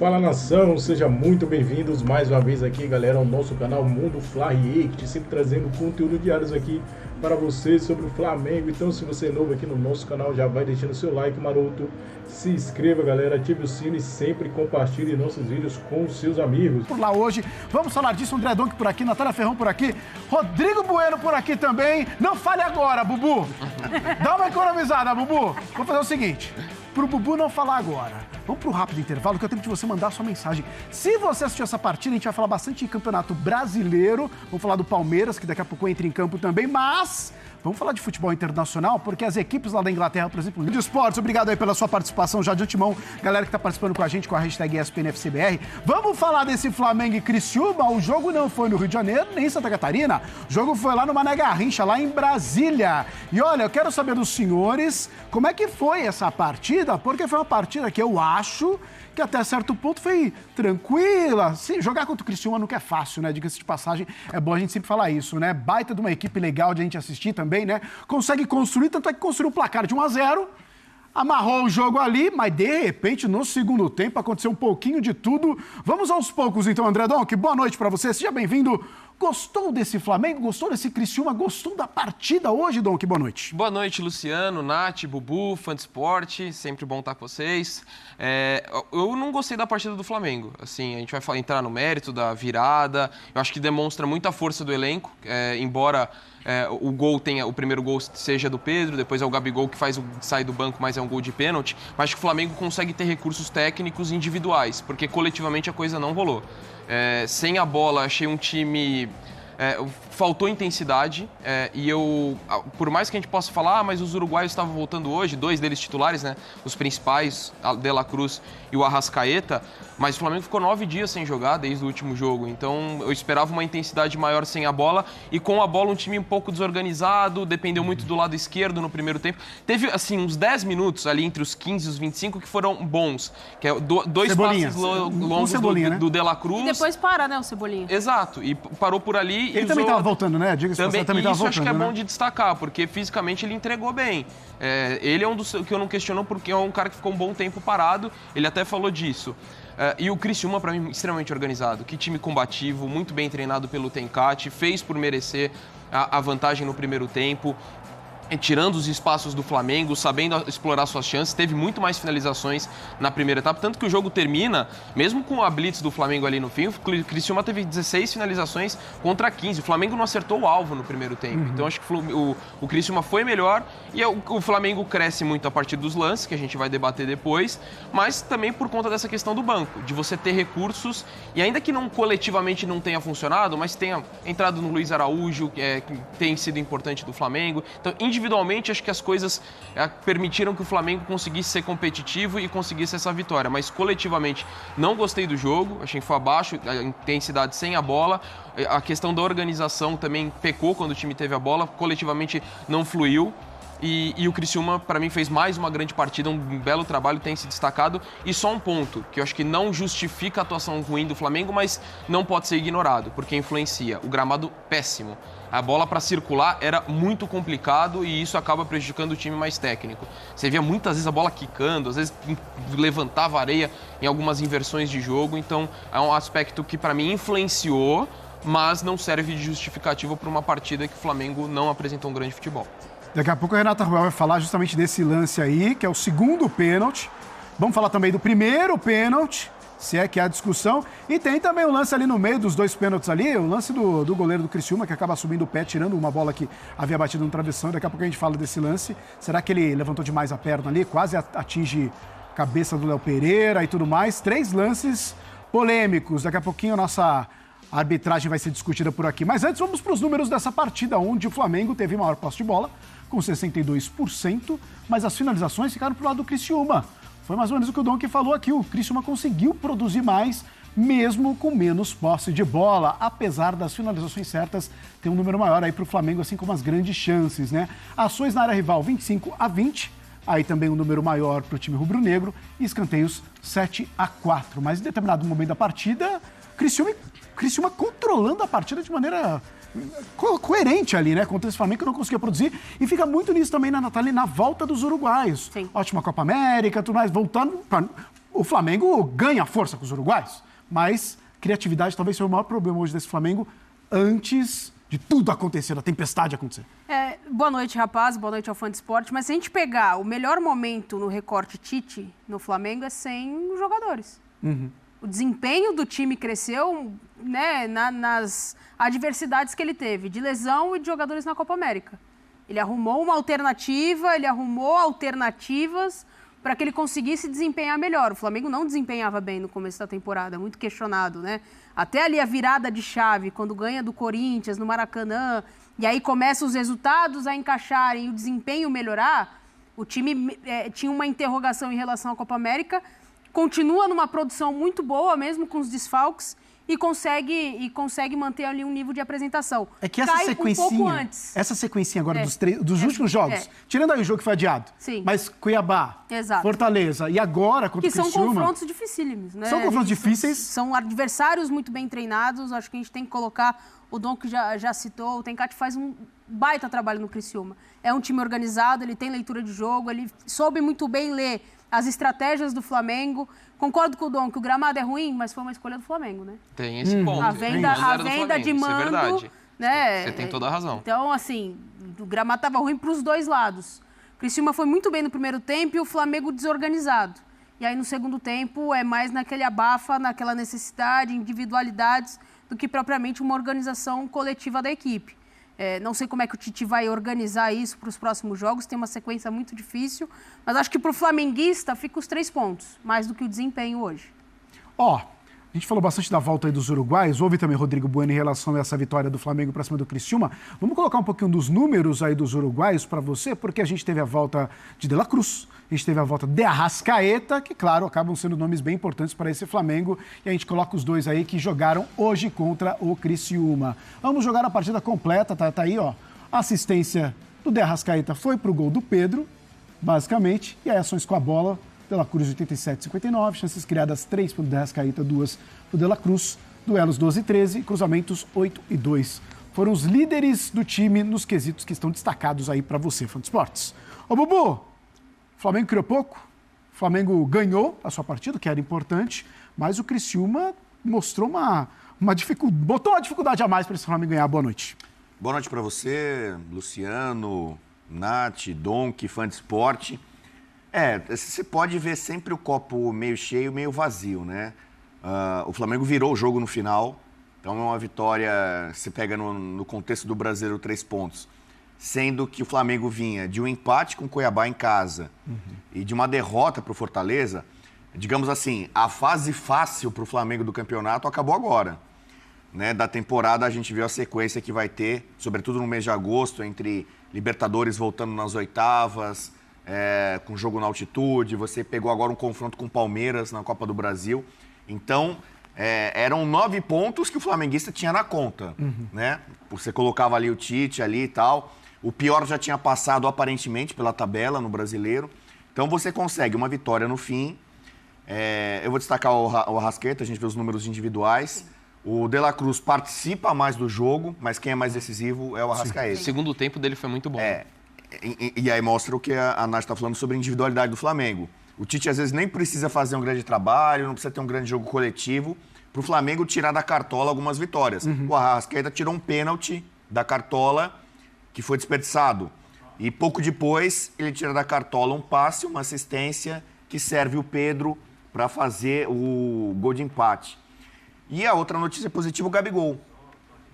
Fala nação, sejam muito bem-vindos mais uma vez aqui, galera, ao nosso canal Mundo Fla React, sempre trazendo conteúdo diários aqui para vocês sobre o Flamengo. Então, se você é novo aqui no nosso canal, já vai deixando seu like maroto, se inscreva, galera, ative o sino e sempre compartilhe nossos vídeos com os seus amigos. Por lá hoje, vamos falar disso, André Donk por aqui, Natália Ferrão por aqui, Rodrigo Bueno por aqui também. Não fale agora, Bubu. Dá uma economizada, Bubu. Vou fazer o seguinte, pro Bubu não falar agora. Vamos pro rápido intervalo, que é o tempo de você mandar a sua mensagem. Se você assistiu essa partida, a gente vai falar bastante de campeonato brasileiro, vamos falar do Palmeiras, que daqui a pouco entra em campo também, mas vamos falar de futebol internacional, porque as equipes lá da Inglaterra, por exemplo, de esportes, obrigado aí pela sua participação já de antemão, galera que tá participando com a gente com a hashtag ESPNFCBR. Vamos falar desse Flamengo e Criciúma. O jogo não foi no Rio de Janeiro, nem em Santa Catarina, o jogo foi lá no Mané Garrincha, lá em Brasília. E olha, eu quero saber dos senhores como é que foi essa partida, porque foi uma partida que eu acho que até certo ponto foi tranquila. Sim, jogar contra o Criciúma nunca é fácil, né? Diga-se de passagem, é bom a gente sempre falar isso, né? Baita de uma equipe legal de a gente assistir também, né? Consegue construir, tanto é que construiu o placar de 1-0, amarrou o jogo ali, mas de repente no segundo tempo aconteceu um pouquinho de tudo. Vamos aos poucos então, André Donk, boa noite pra você, seja bem-vindo. Gostou desse Flamengo? Gostou desse Criciúma? Gostou da partida hoje, Donk? Boa noite. Boa noite, Luciano, Nath, Bubu, fã de esporte, sempre bom estar com vocês. Eu não gostei da partida do Flamengo, assim, a gente vai entrar no mérito da virada, eu acho que demonstra muita força do elenco, embora o primeiro gol seja do Pedro, depois é o Gabigol que sai do banco, mas é um gol de pênalti, mas acho que o Flamengo consegue ter recursos técnicos individuais, porque coletivamente a coisa não rolou. Sem a bola, achei um time... faltou intensidade e por mais que a gente possa falar, mas os uruguaios estavam voltando hoje, dois deles titulares, né? Os principais, a De La Cruz e o Arrascaeta, mas o Flamengo ficou 9 dias sem jogar desde o último jogo, então eu esperava uma intensidade maior sem a bola e com a bola um time um pouco desorganizado, dependeu muito do lado esquerdo no primeiro tempo. Teve, assim, uns 10 minutos ali entre os 15 e os 25 que foram bons, que é dois passes longos do De La Cruz. E depois para, né, o Cebolinha. Exato, e parou por ali. Ele também estava voltando, né? Diga-se também isso voltando, acho que é bom de destacar, porque fisicamente ele entregou bem. Ele é um dos que eu não questiono, porque é um cara que ficou um bom tempo parado, ele até falou disso. E o Criciúma, para mim, extremamente organizado. Que time combativo, muito bem treinado pelo Tencate, fez por merecer a vantagem no primeiro tempo, tirando os espaços do Flamengo, sabendo explorar suas chances, teve muito mais finalizações na primeira etapa, tanto que o jogo termina, mesmo com a blitz do Flamengo ali no fim, o Criciúma teve 16 finalizações contra 15, o Flamengo não acertou o alvo no primeiro tempo, então acho que o Criciúma foi melhor e o Flamengo cresce muito a partir dos lances, que a gente vai debater depois, mas também por conta dessa questão do banco, de você ter recursos, e ainda que não coletivamente não tenha funcionado, mas tenha entrado no Luiz Araújo, que tem sido importante do Flamengo, então individualmente, acho que as coisas permitiram que o Flamengo conseguisse ser competitivo e conseguisse essa vitória. Mas coletivamente, não gostei do jogo. Achei que foi abaixo, a intensidade sem a bola. A questão da organização também pecou quando o time teve a bola. Coletivamente, não fluiu. E o Criciúma, para mim, fez mais uma grande partida, um belo trabalho, tem se destacado. E só um ponto, que eu acho que não justifica a atuação ruim do Flamengo, mas não pode ser ignorado, porque influencia. O gramado péssimo. A bola para circular era muito complicado e isso acaba prejudicando o time mais técnico. Você via muitas vezes a bola quicando, às vezes levantava areia em algumas inversões de jogo. Então, é um aspecto que, para mim, influenciou, mas não serve de justificativa para uma partida que o Flamengo não apresentou um grande futebol. Daqui a pouco a Renata Ruel vai falar justamente desse lance aí, que é o segundo pênalti. Vamos falar também do primeiro pênalti, se é que há discussão. E tem também o lance ali no meio dos dois pênaltis ali, o lance do goleiro do Criciúma, que acaba subindo o pé, tirando uma bola que havia batido no travessão. Daqui a pouco a gente fala desse lance. Será que ele levantou demais a perna ali? Quase atinge a cabeça do Léo Pereira e tudo mais. 3 lances polêmicos. Daqui a pouquinho a nossa arbitragem vai ser discutida por aqui. Mas antes, vamos para os números dessa partida, onde o Flamengo teve maior posse de bola, com 62%, mas as finalizações ficaram pro lado do Criciúma. Foi mais ou menos o que o Donk falou aqui. O Criciúma conseguiu produzir mais, mesmo com menos posse de bola. Apesar das finalizações certas, tem um número maior aí pro Flamengo, assim como as grandes chances, né? Ações na área rival, 25-20. Aí também um número maior pro time rubro-negro. E escanteios, 7-4. Mas em determinado momento da partida, Criciúma controlando a partida de maneira coerente ali, né? Contra esse Flamengo que não conseguia produzir. E fica muito nisso também, Natália, na volta dos uruguaios. Sim. Ótima Copa América, tudo mais, voltando o Flamengo ganha força com os uruguaios, mas criatividade talvez seja o maior problema hoje desse Flamengo antes de tudo acontecer, da tempestade acontecer. Boa noite, rapaz, boa noite ao fã de esporte. Mas se a gente pegar o melhor momento no recorte Tite no Flamengo é sem os jogadores. O desempenho do time cresceu, né, nas adversidades que ele teve, de lesão e de jogadores na Copa América. Ele arrumou uma alternativa, ele arrumou alternativas para que ele conseguisse desempenhar melhor. O Flamengo não desempenhava bem no começo da temporada, muito questionado, né? Até ali a virada de chave, quando ganha do Corinthians, no Maracanã, e aí começam os resultados a encaixarem e o desempenho melhorar, o time tinha uma interrogação em relação à Copa América, continua numa produção muito boa, mesmo com os desfalques, e consegue manter ali um nível de apresentação. É que essa sequencinha, um pouco antes. Essa sequencinha agora dos últimos jogos, tirando aí o jogo que foi adiado, Sim. mas Cuiabá, Fortaleza e agora contra o Criciúma... Que são confrontos dificílimos, né? São confrontos difíceis. São adversários muito bem treinados, acho que a gente tem que colocar, o Dom que já citou, o Tencati faz um baita trabalho no Criciúma. É um time organizado, ele tem leitura de jogo, ele soube muito bem ler as estratégias do Flamengo. Concordo com o Dom que o gramado é ruim, mas foi uma escolha do Flamengo, né? Tem esse ponto. A venda de mando, isso é verdade. Né? Você tem toda a razão. Então, assim, o gramado estava ruim para os dois lados. O Criciúma foi muito bem no primeiro tempo e o Flamengo desorganizado. E aí, no segundo tempo, é mais naquele abafa, naquela necessidade, individualidades, do que propriamente uma organização coletiva da equipe. Não sei como é que o Tite vai organizar isso para os próximos jogos, tem uma sequência muito difícil, mas acho que para o flamenguista fica os 3 pontos, mais do que o desempenho hoje. A gente falou bastante da volta aí dos uruguaios, houve também Rodrigo Bueno em relação a essa vitória do Flamengo para cima do Criciúma. Vamos colocar um pouquinho dos números aí dos uruguaios para você, porque a gente teve a volta de La Cruz, a gente teve a volta de Arrascaeta, que, claro, acabam sendo nomes bem importantes para esse Flamengo, e a gente coloca os dois aí que jogaram hoje contra o Criciúma. Vamos jogar a partida completa, tá aí, ó. A assistência do De Arrascaeta foi pro gol do Pedro, basicamente, e aí ações com a bola, De La Cruz 87-59, chances criadas 3 para o De Arrascaeta, 2 para o De La Cruz, duelos 12-13, cruzamentos 8-2. Foram os líderes do time nos quesitos que estão destacados aí para você, fã de esportes. Ô, Bubu, o Flamengo criou pouco, o Flamengo ganhou a sua partida, que era importante, mas o Criciúma mostrou botou uma dificuldade a mais para esse Flamengo ganhar. Boa noite. Boa noite para você, Luciano, Nath, Donk, fã de esporte. Você pode ver sempre o copo meio cheio, meio vazio, né? O Flamengo virou o jogo no final, então é uma vitória, se pega no contexto do Brasileiro, 3 pontos. Sendo que o Flamengo vinha de um empate com o Cuiabá em casa e de uma derrota para o Fortaleza, digamos assim, a fase fácil para o Flamengo do campeonato acabou agora. Né? Da temporada a gente viu a sequência que vai ter, sobretudo no mês de agosto, entre Libertadores voltando nas oitavas, com jogo na altitude, você pegou agora um confronto com o Palmeiras na Copa do Brasil. Então, eram 9 pontos que o flamenguista tinha na conta, né? Você colocava ali o Tite ali e tal. O pior já tinha passado aparentemente pela tabela no Brasileiro. Então, você consegue uma vitória no fim. Eu vou destacar o Arrascaeta, a gente vê os números individuais. O De La Cruz participa mais do jogo, mas quem é mais decisivo é o Arrascaeta. O segundo tempo dele foi muito bom. E aí mostra o que a Nath está falando sobre a individualidade do Flamengo. O Tite, às vezes, nem precisa fazer um grande trabalho, não precisa ter um grande jogo coletivo, para o Flamengo tirar da cartola algumas vitórias. O Arrascaeta tirou um pênalti da cartola, que foi desperdiçado. E pouco depois, ele tira da cartola um passe, uma assistência, que serve o Pedro para fazer o gol de empate. E a outra notícia positiva, o Gabigol.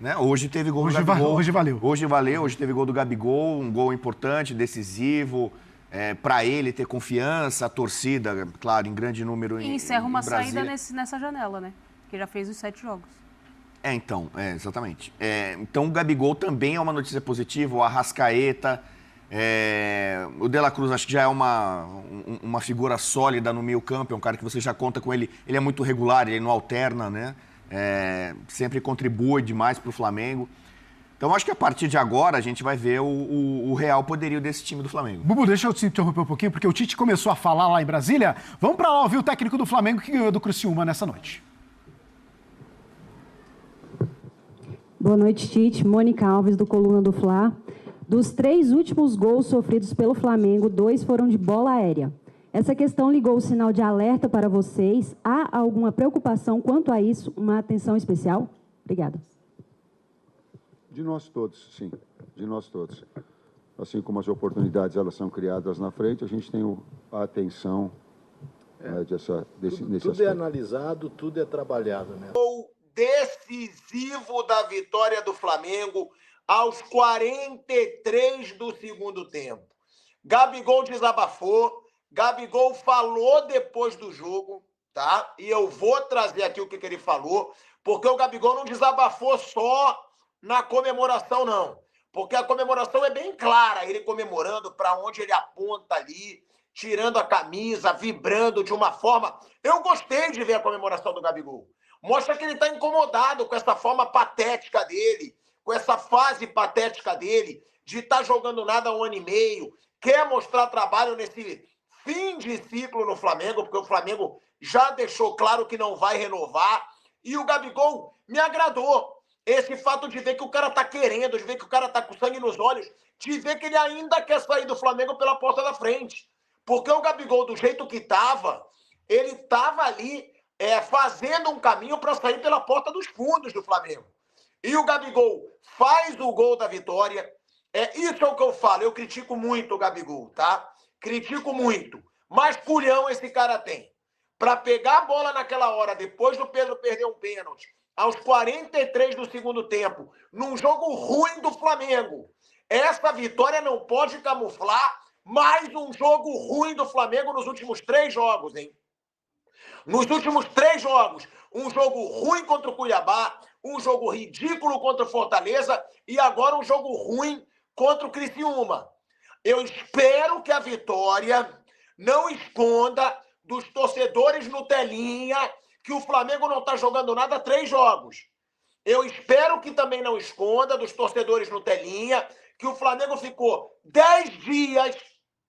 Né? Hoje teve gol do Gabigol. Hoje valeu. Hoje teve gol do Gabigol, um gol importante, decisivo, para ele ter confiança, a torcida, claro, em grande número e encerra uma saída Brasília. nessa janela, né? Que já fez os 7 jogos. Exatamente. Então o Gabigol também é uma notícia positiva, o Arrascaeta, o De La Cruz acho que já é uma figura sólida no meio campo, é um cara que você já conta com ele, ele é muito regular, ele não alterna, né? Sempre contribui demais para o Flamengo. Então, acho que a partir de agora a gente vai ver o real poderio desse time do Flamengo. Bubu, deixa eu te interromper um pouquinho, porque o Tite começou a falar lá em Brasília. Vamos para lá ouvir o técnico do Flamengo que ganhou do Criciúma nessa noite. Boa noite, Tite. Mônica Alves, do Coluna do Fla. Dos 3 últimos gols sofridos pelo Flamengo, 2 foram de bola aérea. Essa questão ligou o sinal de alerta para vocês. Há alguma preocupação quanto a isso? Uma atenção especial? Obrigada. De nós todos, sim. De nós todos. Assim como as oportunidades elas são criadas na frente, a gente tem a atenção nesse tudo aspecto. é analisado, tudo é trabalhado, né? O decisivo da vitória do Flamengo aos 43 do segundo tempo. Gabigol desabafou, Gabigol falou depois do jogo, tá? E eu vou trazer aqui o que ele falou, porque o Gabigol não desabafou só na comemoração, não. Porque a comemoração é bem clara, ele comemorando para onde ele aponta ali, tirando a camisa, vibrando de uma forma... Eu gostei de ver a comemoração do Gabigol. Mostra que ele está incomodado com essa forma patética dele, com essa fase patética dele, de estar jogando nada há 1 ano e meio, quer mostrar trabalho nesse fim de ciclo no Flamengo, porque o Flamengo já deixou claro que não vai renovar. E o Gabigol me agradou. Esse fato de ver que o cara tá querendo, de ver que o cara tá com sangue nos olhos, de ver que ele ainda quer sair do Flamengo pela porta da frente. Porque o Gabigol, do jeito que tava, ele tava ali fazendo um caminho para sair pela porta dos fundos do Flamengo. E o Gabigol faz o gol da vitória. Isso é o que eu falo. Eu critico muito o Gabigol, tá? Critico muito. Mas culhão esse cara tem. Para pegar a bola naquela hora, depois do Pedro perder um pênalti, aos 43 do segundo tempo, num jogo ruim do Flamengo. Essa vitória não pode camuflar mais um jogo ruim do Flamengo nos últimos 3 jogos, hein? Nos últimos 3 jogos, um jogo ruim contra o Cuiabá, um jogo ridículo contra o Fortaleza e agora um jogo ruim contra o Criciúma. Eu espero que a vitória não esconda dos torcedores no telinha que o Flamengo não está jogando nada há 3 jogos. Eu espero que também não esconda dos torcedores no telinha que o Flamengo ficou 10 dias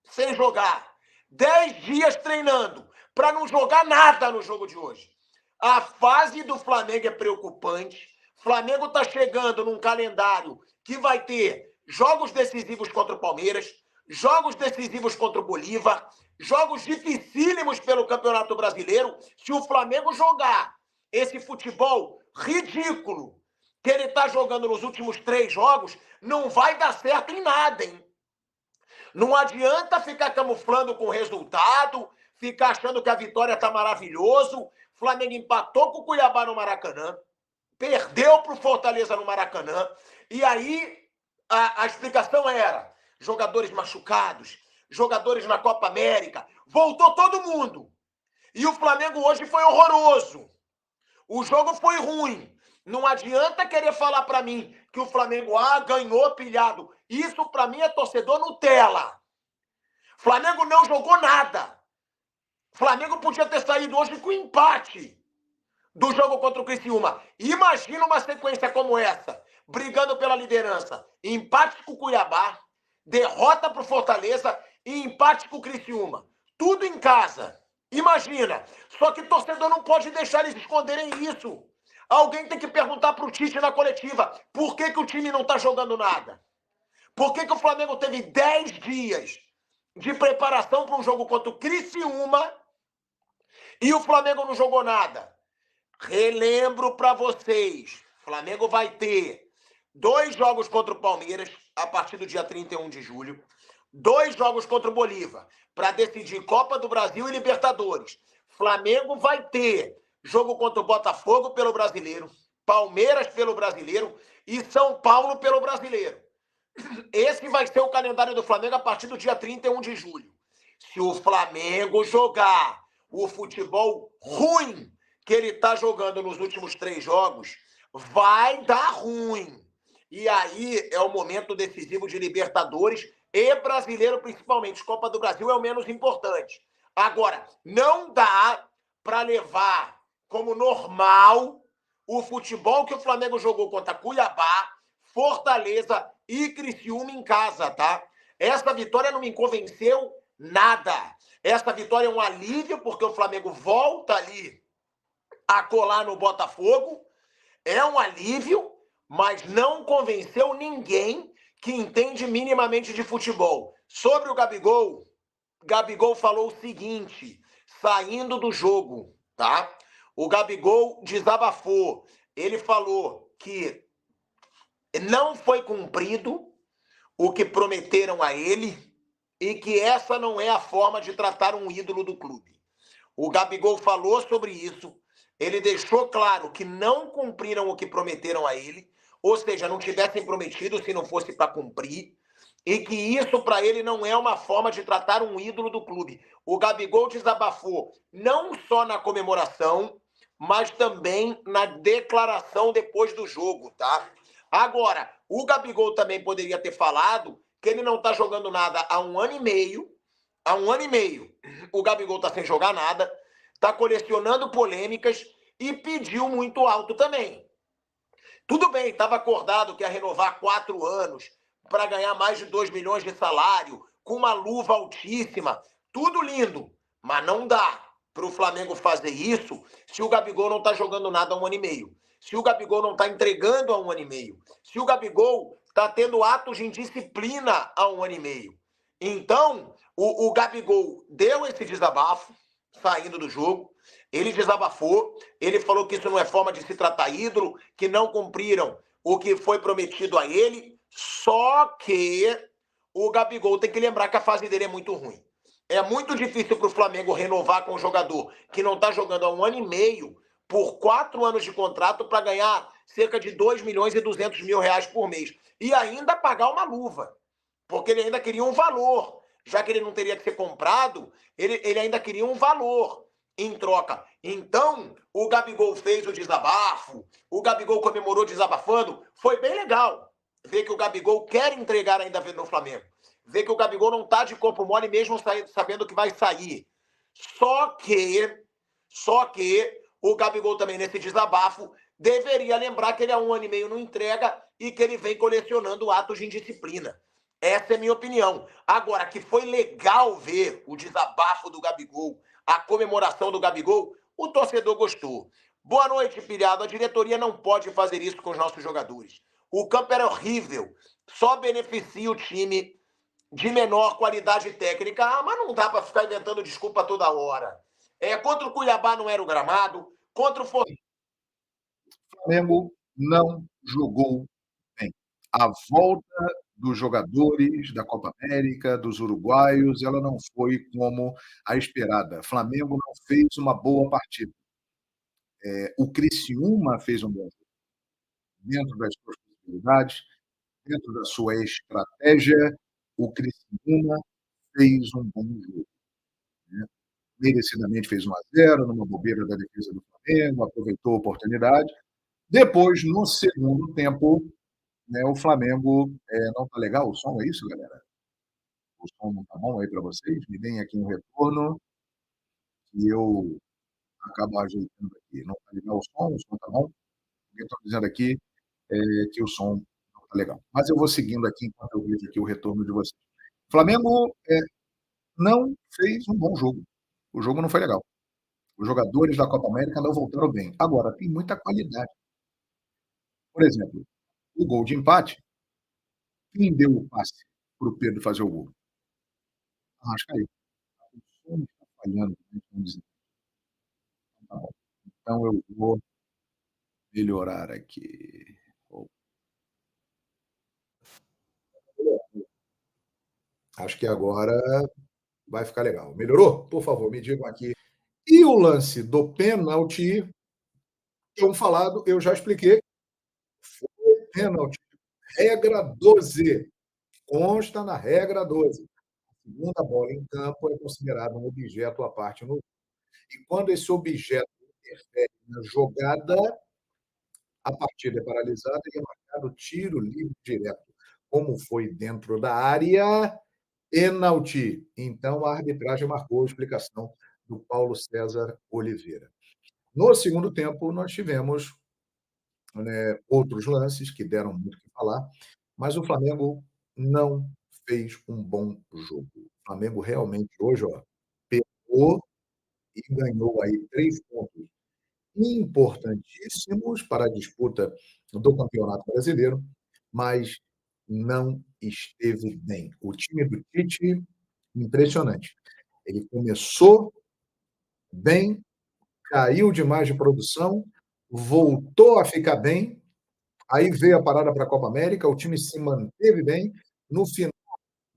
sem jogar, 10 dias treinando, para não jogar nada no jogo de hoje. A fase do Flamengo é preocupante. O Flamengo está chegando num calendário que vai ter jogos decisivos contra o Palmeiras, jogos decisivos contra o Bolívar, jogos dificílimos pelo Campeonato Brasileiro. Se o Flamengo jogar esse futebol ridículo que ele está jogando nos últimos 3 jogos, não vai dar certo em nada, hein? Não adianta ficar camuflando com o resultado, ficar achando que a vitória está maravilhoso. O Flamengo empatou com o Cuiabá no Maracanã, perdeu para o Fortaleza no Maracanã, e aí a explicação era jogadores machucados, jogadores na Copa América, voltou todo mundo. E o Flamengo hoje foi horroroso. O jogo foi ruim. Não adianta querer falar para mim que o Flamengo ganhou pilhado. Isso para mim é torcedor Nutella. Flamengo não jogou nada. Flamengo podia ter saído hoje com empate do jogo contra o Criciúma. Imagina uma sequência como essa, brigando pela liderança. Empate com o Cuiabá, derrota para o Fortaleza e empate com o Criciúma. Tudo em casa. Imagina. Só que o torcedor não pode deixar eles esconderem isso. Alguém tem que perguntar para o Tite na coletiva por que o time não está jogando nada. Por que o Flamengo teve 10 dias de preparação para um jogo contra o Criciúma e o Flamengo não jogou nada? Relembro para vocês, o Flamengo vai ter 2 jogos contra o Palmeiras a partir do dia 31 de julho, 2 jogos contra o Bolívar para decidir Copa do Brasil e Libertadores. Flamengo vai ter jogo contra o Botafogo pelo Brasileiro, Palmeiras pelo Brasileiro e São Paulo pelo Brasileiro. Esse vai ser o calendário do Flamengo a partir do dia 31 de julho. Se o Flamengo jogar o futebol ruim que ele está jogando nos últimos 3 jogos, vai dar ruim. E aí é o momento decisivo de Libertadores e Brasileiro, principalmente. Copa do Brasil é o menos importante. Agora, não dá para levar como normal o futebol que o Flamengo jogou contra Cuiabá, Fortaleza e Criciúma em casa, tá? Essa vitória não me convenceu nada. Essa vitória é um alívio, porque o Flamengo volta ali a colar no Botafogo. É um alívio, mas não convenceu ninguém que entende minimamente de futebol. Sobre o Gabigol, Gabigol falou o seguinte, saindo do jogo, tá? O Gabigol desabafou. Ele falou que não foi cumprido o que prometeram a ele e que essa não é a forma de tratar um ídolo do clube. O Gabigol falou sobre isso, ele deixou claro que não cumpriram o que prometeram a ele, ou seja, não tivessem prometido se não fosse para cumprir, e que isso para ele não é uma forma de tratar um ídolo do clube. O Gabigol desabafou não só na comemoração, mas também na declaração depois do jogo, tá? Agora, o Gabigol também poderia ter falado que ele não está jogando nada há 1 ano e meio. Há 1 ano e meio, o Gabigol está sem jogar nada, está colecionando polêmicas e pediu muito alto também. Tudo bem, estava acordado que ia renovar 4 anos para ganhar mais de 2 milhões de salário, com uma luva altíssima. Tudo lindo, mas não dá para o Flamengo fazer isso se o Gabigol não está jogando nada há 1 ano e meio. Se o Gabigol não está entregando há 1 ano e meio. Se o Gabigol está tendo atos de indisciplina há 1 ano e meio. Então, o Gabigol deu esse desabafo, saindo do jogo. Ele desabafou, ele falou que isso não é forma de se tratar ídolo, que não cumpriram o que foi prometido a ele, só que o Gabigol tem que lembrar que a fase dele é muito ruim. É muito difícil para o Flamengo renovar com um jogador que não está jogando há 1 ano e meio por 4 anos de contrato para ganhar cerca de 2 milhões e 200 mil reais por mês. E ainda pagar uma luva, porque ele ainda queria um valor. Já que ele não teria que ser comprado, ele ainda queria um valor em troca. Então, o Gabigol fez o desabafo, o Gabigol comemorou desabafando, foi bem legal ver que o Gabigol quer entregar ainda no Flamengo, ver que o Gabigol não está de corpo mole mesmo sabendo que vai sair. Só que o Gabigol também nesse desabafo deveria lembrar que ele há 1 ano e meio não entrega e que ele vem colecionando atos de indisciplina. Essa é a minha opinião. Agora, que foi legal ver o desabafo do Gabigol, a comemoração do Gabigol, o torcedor gostou. Boa noite, pilhado. A diretoria não pode fazer isso com os nossos jogadores. O campo era horrível. Só beneficia o time de menor qualidade técnica. Ah, mas não dá para ficar inventando desculpa toda hora. Contra o Cuiabá não era o gramado. Contra o Flamengo não jogou bem. A volta dos jogadores da Copa América, dos uruguaios, ela não foi como a esperada. Flamengo não fez uma boa partida. O Criciúma fez um bom jogo. Dentro das suas possibilidades, dentro da sua estratégia, o Criciúma fez um bom jogo. Né? Merecidamente fez 1-0, numa bobeira da defesa do Flamengo, aproveitou a oportunidade. Depois, no segundo tempo, né, o Flamengo não está legal o som, é isso, galera? O som não está bom aí para vocês? Me deem aqui um retorno e eu acabo ajeitando aqui. Não está legal o som está bom? Alguém está dizendo aqui que o som não está legal. Mas eu vou seguindo aqui enquanto eu vejo aqui o retorno de vocês. O Flamengo não fez um bom jogo. O jogo não foi legal. Os jogadores da Copa América não voltaram bem. Agora, tem muita qualidade. Por exemplo, o gol de empate, quem deu o passe para o Pedro fazer o gol? Arrascaeta. O som está falhando, vamos dizer. Tá bom. Então eu vou melhorar aqui. Acho que agora vai ficar legal. Melhorou? Por favor, me digam aqui. E o lance do pênalti, eu falado, eu já expliquei. Foi pênalti. Regra 12. Consta na regra 12. A segunda bola em campo é considerada um objeto à parte no. E quando esse objeto interfere na jogada, a partida é paralisada e é marcado tiro livre direto. Como foi dentro da área, pênalti. Então, a arbitragem marcou a explicação do Paulo César Oliveira. No segundo tempo, nós tivemos outros lances que deram muito o que falar, mas o Flamengo não fez um bom jogo. O Flamengo realmente hoje pegou e ganhou aí 3 pontos importantíssimos para a disputa do Campeonato Brasileiro, mas não esteve bem. O time do Tite Impressionante. Ele começou bem, caiu demais de produção, voltou a ficar bem, aí veio a parada para a Copa América, o time se manteve bem, no final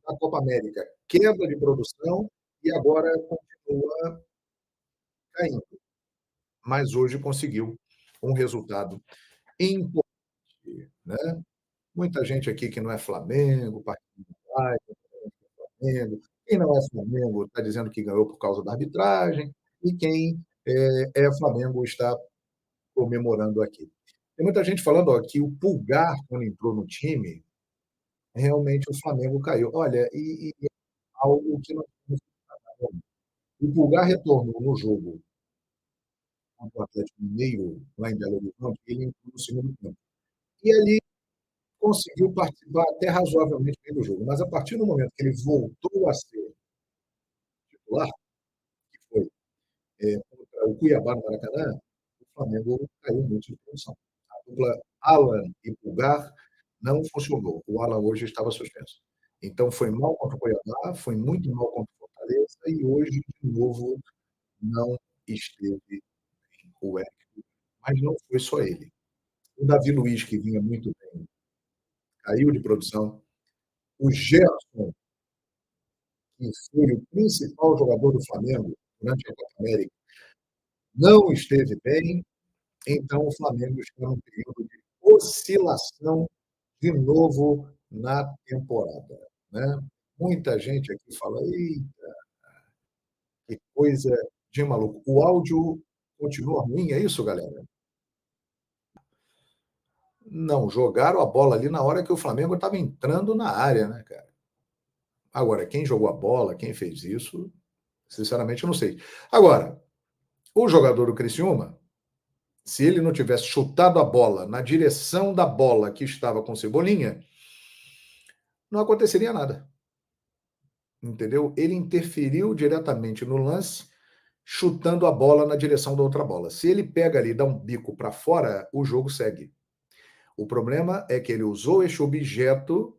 da Copa América, queda de produção e agora continua caindo. Mas hoje conseguiu um resultado importante, né? Muita gente aqui que não é Flamengo, Flamengo. Quem não é Flamengo está dizendo que ganhou por causa da arbitragem, e quem é Flamengo está comemorando aqui. Tem muita gente falando que o Pulgar, quando entrou no time, realmente o Flamengo caiu. Olha, e algo que nós temos que falar. O Pulgar retornou no jogo contra o Atlético Mineiro, lá em Belo Horizonte, ele entrou no segundo tempo. E ali conseguiu participar até razoavelmente bem do jogo. Mas a partir do momento que ele voltou a ser titular, que foi contra o Cuiabá no Maracanã, o Flamengo caiu muito de produção. A dupla Alan e Pulgar não funcionou. O Alan hoje estava suspenso. Então foi mal contra o Cuiabá, foi muito mal contra o Fortaleza e hoje, de novo, não esteve bem o Eric. Mas não foi só ele. O Davi Luiz, que vinha muito bem, caiu de produção. O Gerson, que foi o principal jogador do Flamengo durante a Copa América, não esteve bem. Então, o Flamengo está num período de oscilação de novo na temporada, né? Muita gente aqui fala, eita, que coisa de maluco. O áudio continua ruim, é isso, galera? Não, jogaram a bola ali na hora que o Flamengo estava entrando na área, né, cara? Agora, quem jogou a bola, quem fez isso, sinceramente, eu não sei. Agora, o jogador do Criciúma, se ele não tivesse chutado a bola na direção da bola que estava com Cebolinha, não aconteceria nada. Entendeu? Ele interferiu diretamente no lance, chutando a bola na direção da outra bola. Se ele pega ali e dá um bico para fora, o jogo segue. O problema é que ele usou este objeto,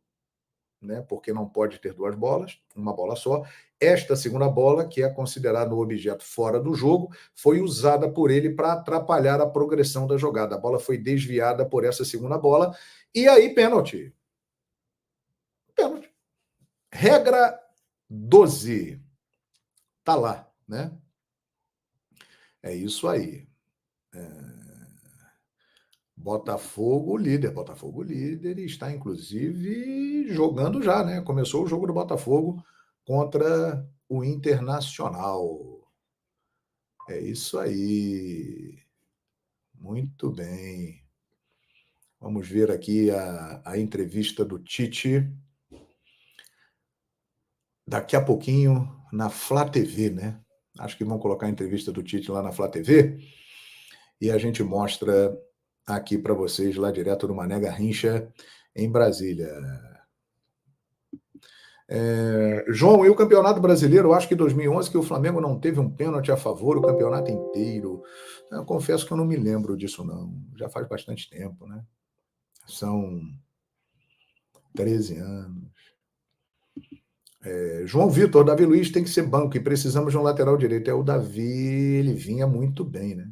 né, porque não pode ter duas bolas, uma bola só. Esta segunda bola, que é considerada um objeto fora do jogo, foi usada por ele para atrapalhar a progressão da jogada. A bola foi desviada por essa segunda bola. E aí, pênalti. Pênalti. Regra 12. Tá lá, né? É isso aí. Botafogo líder está, inclusive, jogando já, né? Começou o jogo do Botafogo contra o Internacional. É isso aí. Muito bem. Vamos ver aqui a entrevista do Tite. Daqui a pouquinho, na Flá TV, né? Acho que vão colocar a entrevista do Tite lá na Flá TV. E a gente mostra aqui para vocês, lá direto do Mané Garrincha, em Brasília. João, e o Campeonato Brasileiro? Eu acho que em 2011 que o Flamengo não teve um pênalti a favor o campeonato inteiro. Eu confesso que eu não me lembro disso, não. Já faz bastante tempo, né? São 13 anos. João Vitor, Davi Luiz tem que ser banco e precisamos de um lateral direito. O Davi, ele vinha muito bem, né?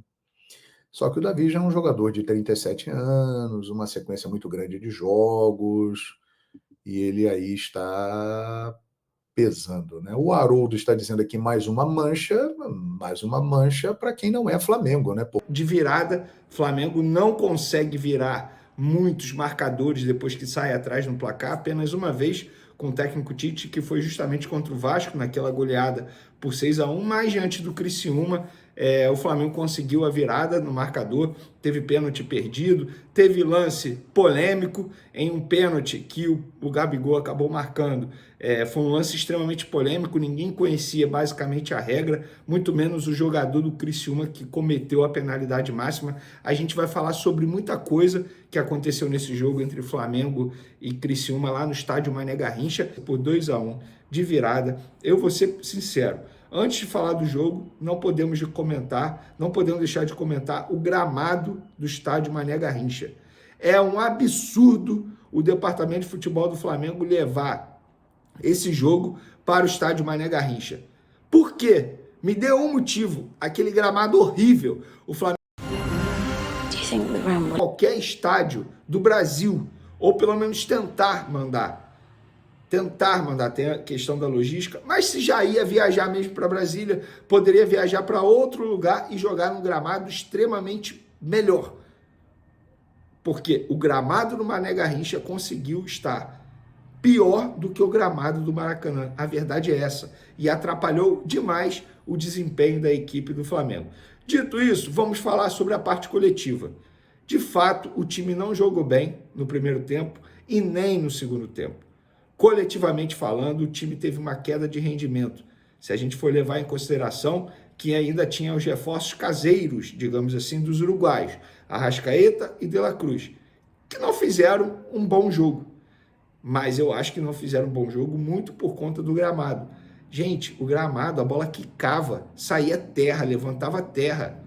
Só que o Davi já é um jogador de 37 anos, uma sequência muito grande de jogos, e ele aí está pesando, né? O Haroldo está dizendo aqui mais uma mancha para quem não é Flamengo, né? De virada, Flamengo não consegue virar muitos marcadores depois que sai atrás no placar, apenas uma vez com o técnico Tite, que foi justamente contra o Vasco, naquela goleada por 6-1, mas diante do Criciúma, o Flamengo conseguiu a virada no marcador, teve pênalti perdido, teve lance polêmico em um pênalti que o Gabigol acabou marcando. Foi um lance extremamente polêmico, ninguém conhecia basicamente a regra, muito menos o jogador do Criciúma que cometeu a penalidade máxima. A gente vai falar sobre muita coisa que aconteceu nesse jogo entre Flamengo e Criciúma lá no estádio Mané Garrincha, por 2-1 de virada. Eu vou ser sincero, antes de falar do jogo, não podemos deixar de comentar o gramado do estádio Mané Garrincha. É um absurdo o departamento de futebol do Flamengo levar esse jogo para o estádio Mané Garrincha. Por quê? Me dê um motivo. Aquele gramado horrível. O Flamengo... qualquer estádio do Brasil, ou pelo menos tentar mandar, tem a questão da logística, mas se já ia viajar mesmo para Brasília, poderia viajar para outro lugar e jogar num gramado extremamente melhor. Porque o gramado do Mané Garrincha conseguiu estar pior do que o gramado do Maracanã. A verdade é essa. E atrapalhou demais o desempenho da equipe do Flamengo. Dito isso, vamos falar sobre a parte coletiva. De fato, o time não jogou bem no primeiro tempo e nem no segundo tempo. Coletivamente falando, o time teve uma queda de rendimento. Se a gente for levar em consideração que ainda tinha os reforços caseiros, digamos assim, dos uruguaios, Arrascaeta e De La Cruz, que não fizeram um bom jogo. Mas eu acho que não fizeram um bom jogo muito por conta do gramado. Gente, o gramado, a bola quicava, saía terra, levantava terra.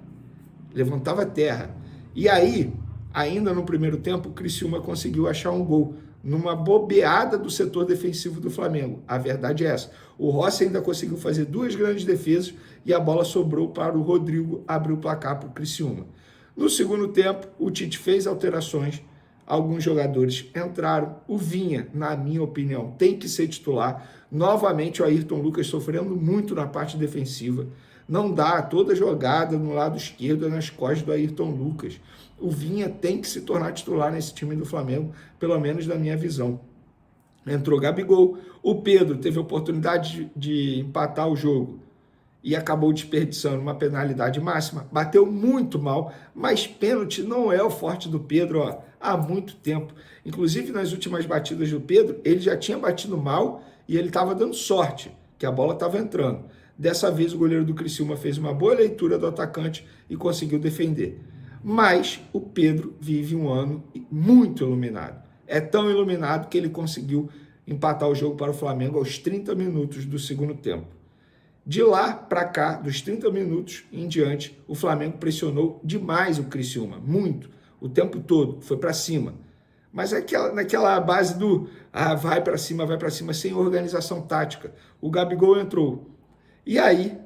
E aí, ainda no primeiro tempo, o Criciúma conseguiu achar um gol numa bobeada do setor defensivo do Flamengo. A verdade é essa. O Rossi ainda conseguiu fazer 2 grandes defesas e a bola sobrou para o Rodrigo abrir o placar para o Criciúma. No segundo tempo, o Tite fez alterações, alguns jogadores entraram. O Vinha, na minha opinião, tem que ser titular. Novamente, o Ayrton Lucas sofrendo muito na parte defensiva. Não dá, toda jogada no lado esquerdo é nas costas do Ayrton Lucas. O Vinha tem que se tornar titular nesse time do Flamengo, pelo menos na minha visão. Entrou Gabigol, o Pedro teve a oportunidade de empatar o jogo e acabou desperdiçando uma penalidade máxima, bateu muito mal, mas pênalti não é o forte do Pedro há muito tempo. Inclusive, nas últimas batidas do Pedro, ele já tinha batido mal e ele estava dando sorte, que a bola estava entrando. Dessa vez, o goleiro do Criciúma fez uma boa leitura do atacante e conseguiu defender. Mas o Pedro vive um ano muito iluminado. É tão iluminado que ele conseguiu empatar o jogo para o Flamengo aos 30 minutos do segundo tempo. De lá para cá, dos 30 minutos em diante, o Flamengo pressionou demais o Criciúma, muito, o tempo todo, foi para cima. Mas naquela base do vai para cima, sem organização tática. O Gabigol entrou. E aí,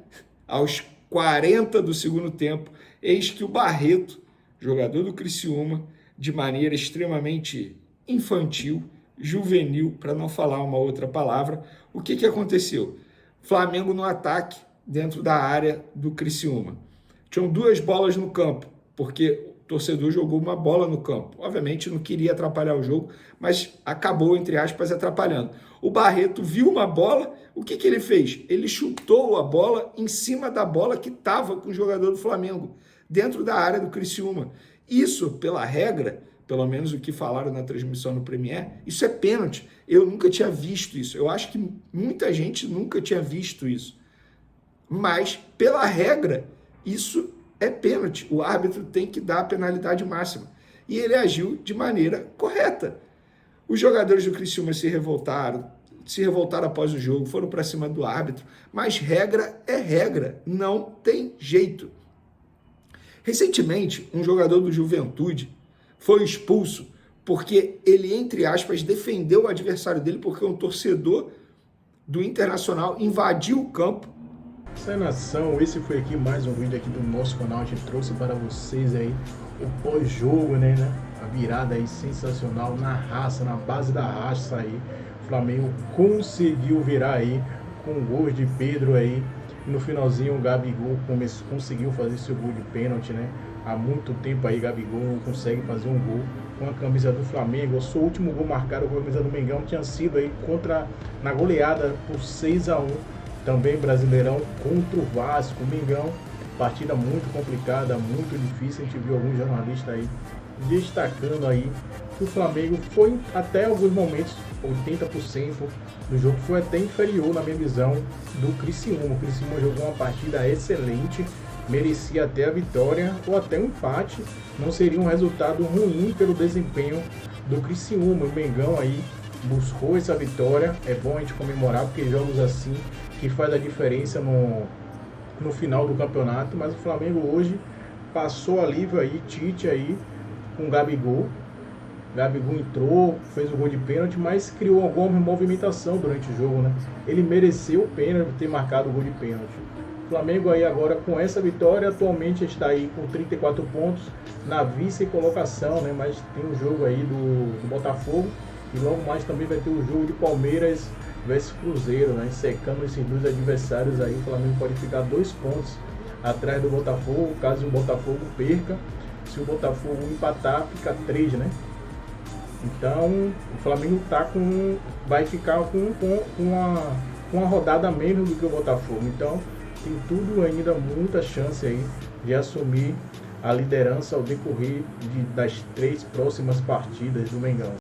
aos 40 do segundo tempo, eis que o Barreto, jogador do Criciúma, de maneira extremamente infantil, juvenil, para não falar uma outra palavra, o que aconteceu? Flamengo no ataque dentro da área do Criciúma. Tinham 2 bolas no campo, porque o torcedor jogou uma bola no campo. Obviamente não queria atrapalhar o jogo, mas acabou, entre aspas, atrapalhando. O Barreto viu uma bola, o que ele fez? Ele chutou a bola em cima da bola que estava com o jogador do Flamengo, dentro da área do Criciúma. Isso, pela regra, pelo menos o que falaram na transmissão no Premier, isso é pênalti. Eu nunca tinha visto isso. Eu acho que muita gente nunca tinha visto isso. Mas, pela regra, isso é pênalti. O árbitro tem que dar a penalidade máxima. E ele agiu de maneira correta. Os jogadores do Criciúma se revoltaram após o jogo, foram para cima do árbitro, mas regra é regra, não tem jeito. Recentemente, um jogador do Juventude foi expulso porque ele, entre aspas, defendeu o adversário dele porque um torcedor do Internacional invadiu o campo. Essa é nação, esse foi aqui mais um vídeo aqui do nosso canal, a gente trouxe para vocês aí o pós-jogo, né? A virada aí sensacional na raça, na base da raça aí. O Flamengo conseguiu virar aí com o gol de Pedro aí. No finalzinho o Gabigol conseguiu fazer seu gol de pênalti, né? Há muito tempo aí Gabigol não consegue fazer um gol com a camisa do Flamengo. O seu último gol marcado com a camisa do Mengão tinha sido aí na goleada por 6-1. Também Brasileirão contra o Vasco, Mengão. Partida muito complicada, muito difícil. A gente viu alguns jornalistas aí destacando aí que o Flamengo foi até alguns momentos, 80% do jogo foi até inferior na minha visão do Criciúma. O Criciúma jogou uma partida excelente, merecia até a vitória ou até um empate. Não seria um resultado ruim pelo desempenho do Criciúma. O Mengão aí buscou essa vitória. É bom a gente comemorar porque jogos assim que faz a diferença no final do campeonato. Mas o Flamengo hoje passou alívio aí, Tite aí com o Gabigol. Gabigol entrou, fez o gol de pênalti, mas criou alguma movimentação durante o jogo, né? Ele mereceu o pênalti, ter marcado o gol de pênalti. O Flamengo aí agora com essa vitória, atualmente está aí com 34 pontos na vice-colocação, né? Mas tem o jogo aí do Botafogo e logo mais também vai ter o jogo de Palmeiras versus Cruzeiro, né? Secando esses dois adversários aí, o Flamengo pode ficar 2 pontos atrás do Botafogo, caso o Botafogo perca. Se o Botafogo empatar, fica 3, né? Então, o Flamengo vai ficar com uma rodada a menos do que o Botafogo. Então, tem tudo ainda, muita chance aí de assumir a liderança ao decorrer das 3 próximas partidas do Mengão.